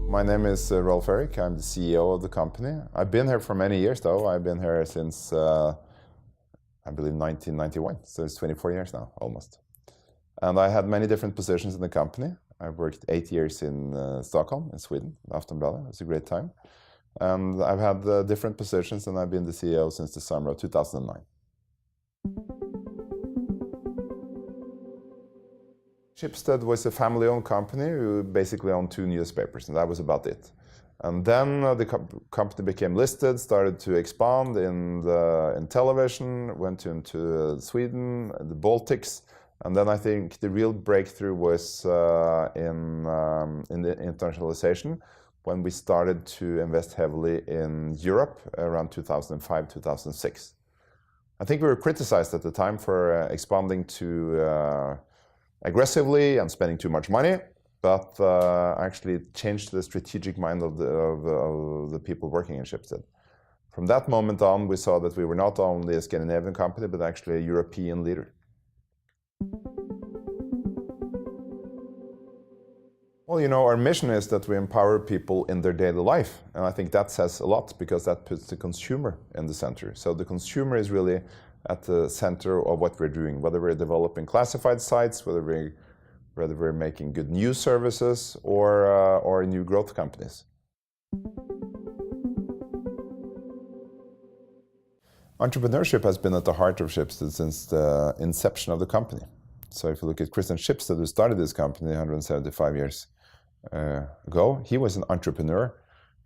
My name is Rolv Erik. I'm the CEO of the company. I've been here for many years though. I've been here since, I believe 1991, so it's 24 years now, almost. And I had many different positions in the company. I worked 8 years in Stockholm, in Sweden, Aftonbladet. It was a great time. And I've had different positions, and I've been the CEO since the summer of 2009. Schibsted was a family-owned company who basically owned 2 newspapers, and that was about it. And then the company became listed, started to expand in television, went into Sweden, the Baltics, and then I think the real breakthrough was in the internationalization, when we started to invest heavily in Europe around 2005, 2006. I think we were criticized at the time for expanding too aggressively and spending too much money, but actually it changed the strategic mind of the people working in Schibsted. From that moment on, we saw that we were not only a Scandinavian company, but actually a European leader. Well, you know, our mission is that we empower people in their daily life. And I think that says a lot, because that puts the consumer in the center. So the consumer is really at the center of what we're doing, whether we're developing classified sites, whether we're making good news services or new growth companies. Entrepreneurship has been at the heart of Schibsted since the inception of the company. So if you look at Christian Schibsted, who started this company 175 years ago, he was an entrepreneur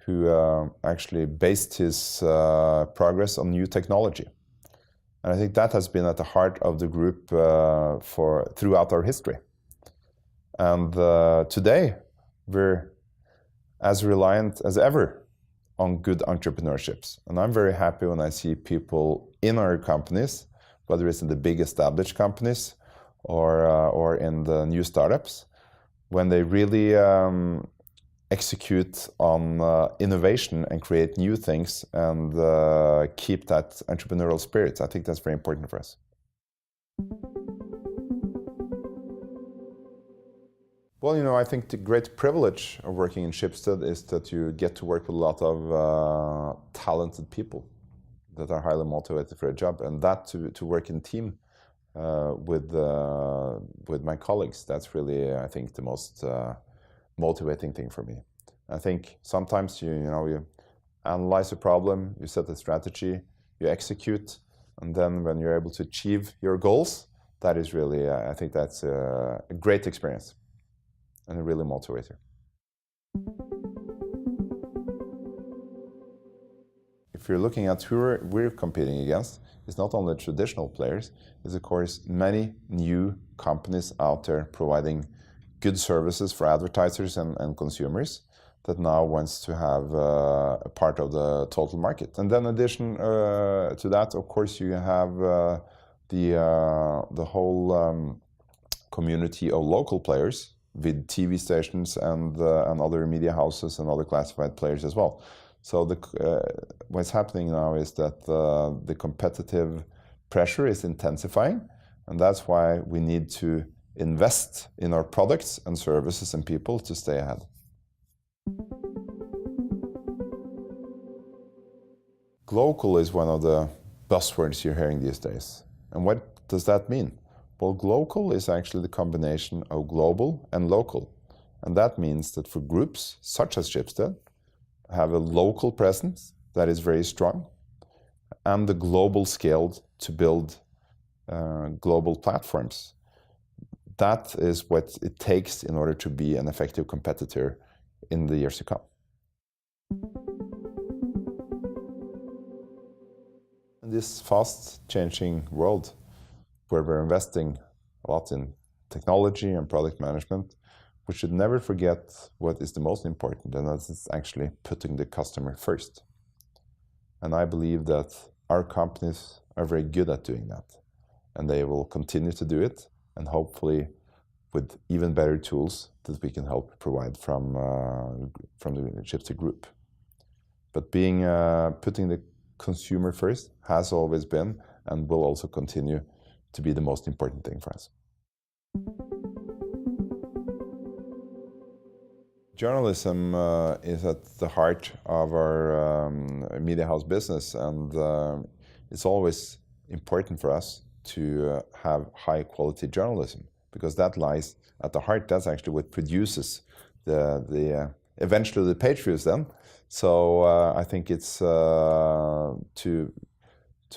who actually based his progress on new technology. And I think that has been at the heart of the group throughout our history. And today, we're as reliant as ever on good entrepreneurships. And I'm very happy when I see people in our companies, whether it's in the big established companies or in the new startups, when they really execute on innovation and create new things and keep that entrepreneurial spirit. I think that's very important for us. Well, you know, I think the great privilege of working in Schibsted is that you get to work with a lot of talented people that are highly motivated for a job, and that to work in team with my colleagues, that's really, I think, the most motivating thing for me. I think sometimes you analyze a problem, you set a strategy, you execute, and then when you're able to achieve your goals, that is really, I think that's a great experience and a really motivator. If you're looking at who we're competing against, it's not only traditional players, it's of course many new companies out there providing good services for advertisers and consumers that now wants to have a part of the total market. And then in addition to that, of course, you have the whole community of local players with TV stations and other media houses and other classified players as well. So what's happening now is that the competitive pressure is intensifying, and that's why we need to invest in our products and services and people to stay ahead. Global is one of the buzzwords you're hearing these days. And what does that mean? Well, global is actually the combination of global and local. And that means that for groups such as Schibsted, have a local presence that is very strong, and the global scale to build global platforms. That is what it takes in order to be an effective competitor in the years to come. In this fast-changing world, where we're investing a lot in technology and product management, we should never forget what is the most important, and that is actually putting the customer first. And I believe that our companies are very good at doing that, and they will continue to do it, and hopefully with even better tools that we can help provide from the Schibsted group. But putting the consumer first has always been and will also continue to be the most important thing for us. Journalism is at the heart of our media house business, and it's always important for us to have high quality journalism, because that lies at the heart. That's actually what produces eventually the page views then. So I think it's to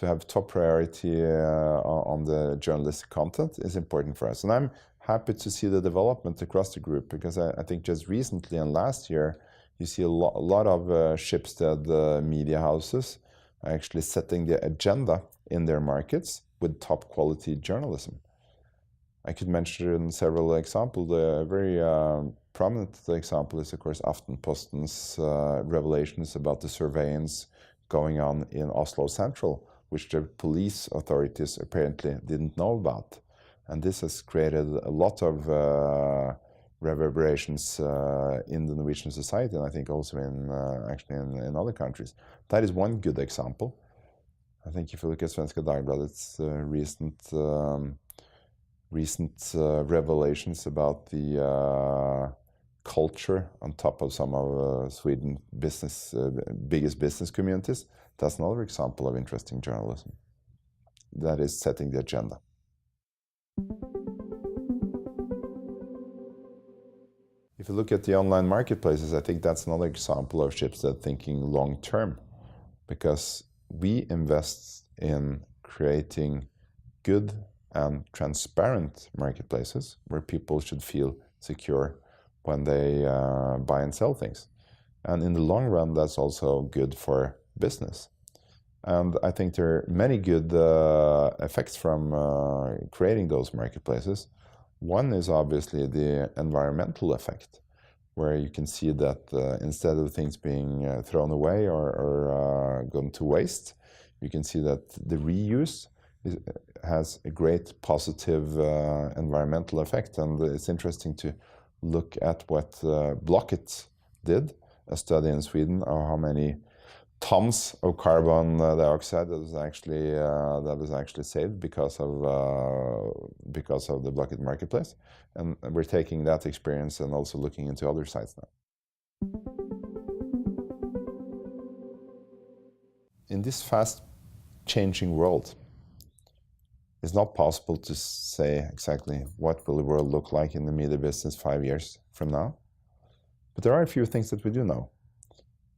have top priority on the journalistic content is important for us. And I'm happy to see the development across the group, because I think just recently and last year, you see a lot of Schibsted media houses actually setting the agenda in their markets with top quality journalism. I could mention several examples. A very prominent example is, of course, Aftenposten's revelations about the surveillance going on in Oslo Central, which the police authorities apparently didn't know about. And this has created a lot of reverberations in the Norwegian society, and I think also actually in other countries. That is one good example. I think if you look at Svenska Dagbladet's recent revelations about the culture on top of some of Sweden's biggest business communities, that's another example of interesting journalism that is setting the agenda. If you look at the online marketplaces, I think that's another example of Schibsted thinking long term, because we invest in creating good and transparent marketplaces where people should feel secure when they buy and sell things. And in the long run, that's also good for business. And I think there are many good effects from creating those marketplaces. One is obviously the environmental effect, where you can see that instead of things being thrown away or gone to waste, you can see that the reuse has a great positive environmental effect. And it's interesting to look at what Blocket did, a study in Sweden of how many tons of carbon dioxide that was actually saved because of the Blocket marketplace, and we're taking that experience and also looking into other sites now. In this fast changing world, it's not possible to say exactly what will the world look like in the media business 5 years from now, but there are a few things that we do know.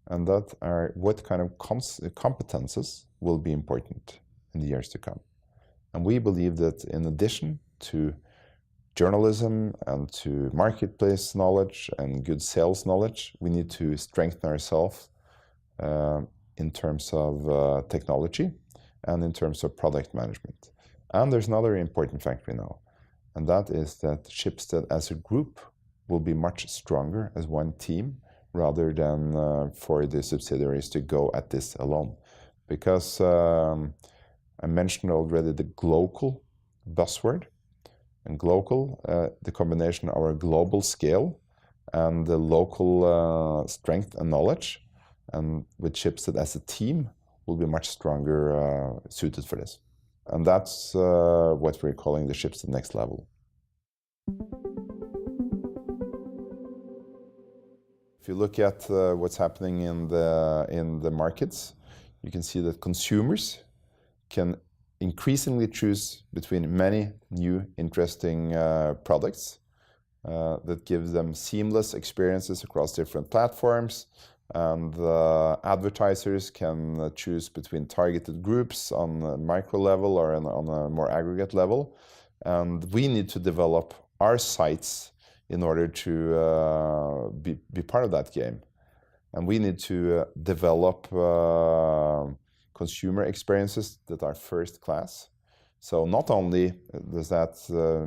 And that are what kind of competences will be important in the years to come. And we believe that in addition to journalism and to marketplace knowledge and good sales knowledge, we need to strengthen ourselves in terms of technology and in terms of product management. And there's another important fact we know, and that is that Schibsted as a group will be much stronger as one team, rather than for the subsidiaries to go at this alone. Because I mentioned already the global buzzword, and global, the combination of our global scale and the local strength and knowledge, and with Schibsted as a team, will be much stronger suited for this. And that's what we're calling the Schibsted Next Level. If you look at what's happening in the markets, you can see that consumers can increasingly choose between many new interesting products that give them seamless experiences across different platforms, and advertisers can choose between targeted groups on a micro level or on a more aggregate level. And we need to develop our sites in order to be part of that game. And we need to develop consumer experiences that are first class. So not only does that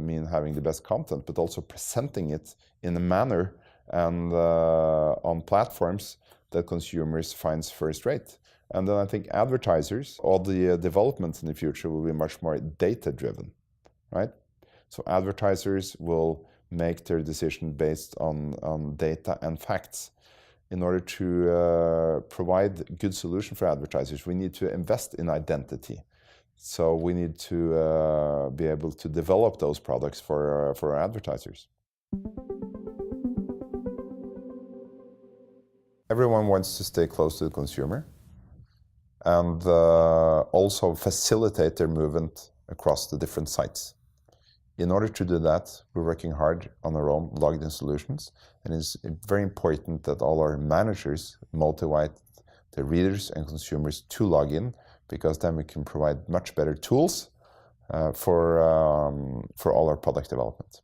mean having the best content, but also presenting it in a manner and on platforms that consumers find first rate. And then I think advertisers, all the developments in the future will be much more data driven, right? So advertisers will make their decision based on data and facts. In order to provide good solution for advertisers, we need to invest in identity. So we need to be able to develop those products for our advertisers. Everyone wants to stay close to the consumer and also facilitate their movement across the different sites. In order to do that, we're working hard on our own logged-in solutions, and it's very important that all our managers motivate the readers and consumers to log in, because then we can provide much better tools for all our product development.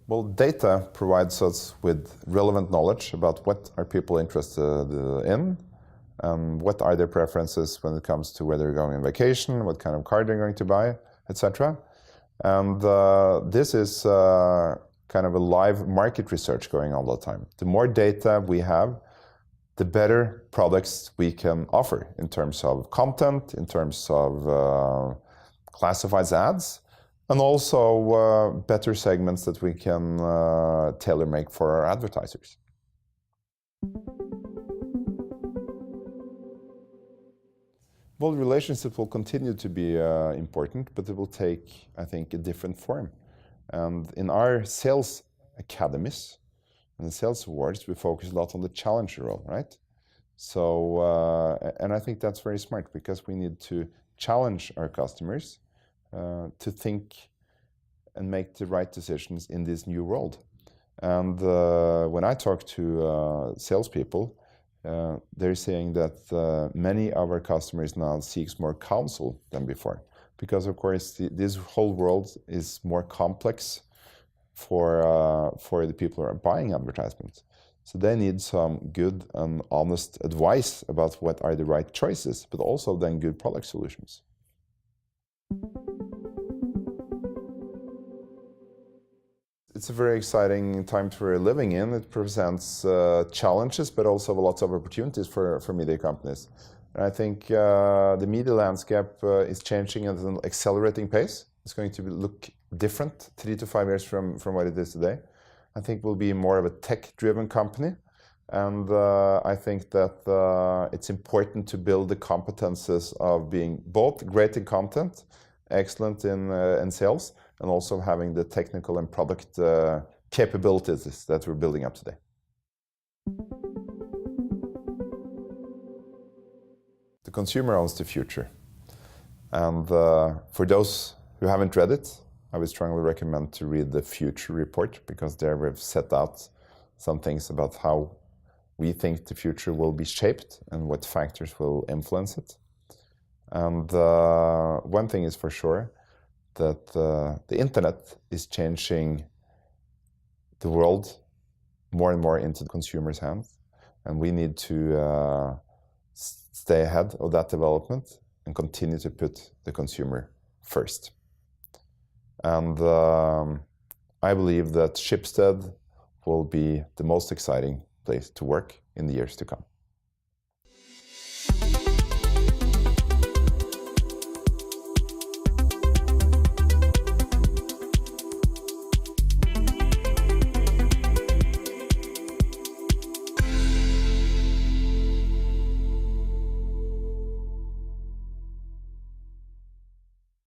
Well, data provides us with relevant knowledge about what are people interested in, what are their preferences when it comes to whether they're going on vacation, what kind of car they're going to buy, etc. And this is kind of a live market research going on all the time. The more data we have, the better products we can offer in terms of content, in terms of classified ads, and also better segments that we can tailor-make for our advertisers. Well, relationships will continue to be important, but it will take, I think, a different form. And in our sales academies and the sales awards, we focus a lot on the challenger role, right? So, and I think that's very smart, because we need to challenge our customers to think and make the right decisions in this new world. And when I talk to salespeople, they're saying that many of our customers now seeks more counsel than before, because of course this whole world is more complex for the people who are buying advertisements. So they need some good and honest advice about what are the right choices, but also then good product solutions. It's a very exciting time we're living in. It presents challenges, but also lots of opportunities for media companies. And I think the media landscape is changing at an accelerating pace. It's going to look different 3 to 5 years from what it is today. I think we'll be more of a tech-driven company. And I think that it's important to build the competences of being both great in content, excellent in sales, and also having the technical and product capabilities that we're building up today. The consumer owns the future. And for those who haven't read it, I would strongly recommend to read the Future Report, because there we've set out some things about how we think the future will be shaped and what factors will influence it. And one thing is for sure, that the internet is changing the world more and more into the consumer's hands. And we need to stay ahead of that development and continue to put the consumer first. And I believe that Schibsted will be the most exciting place to work in the years to come.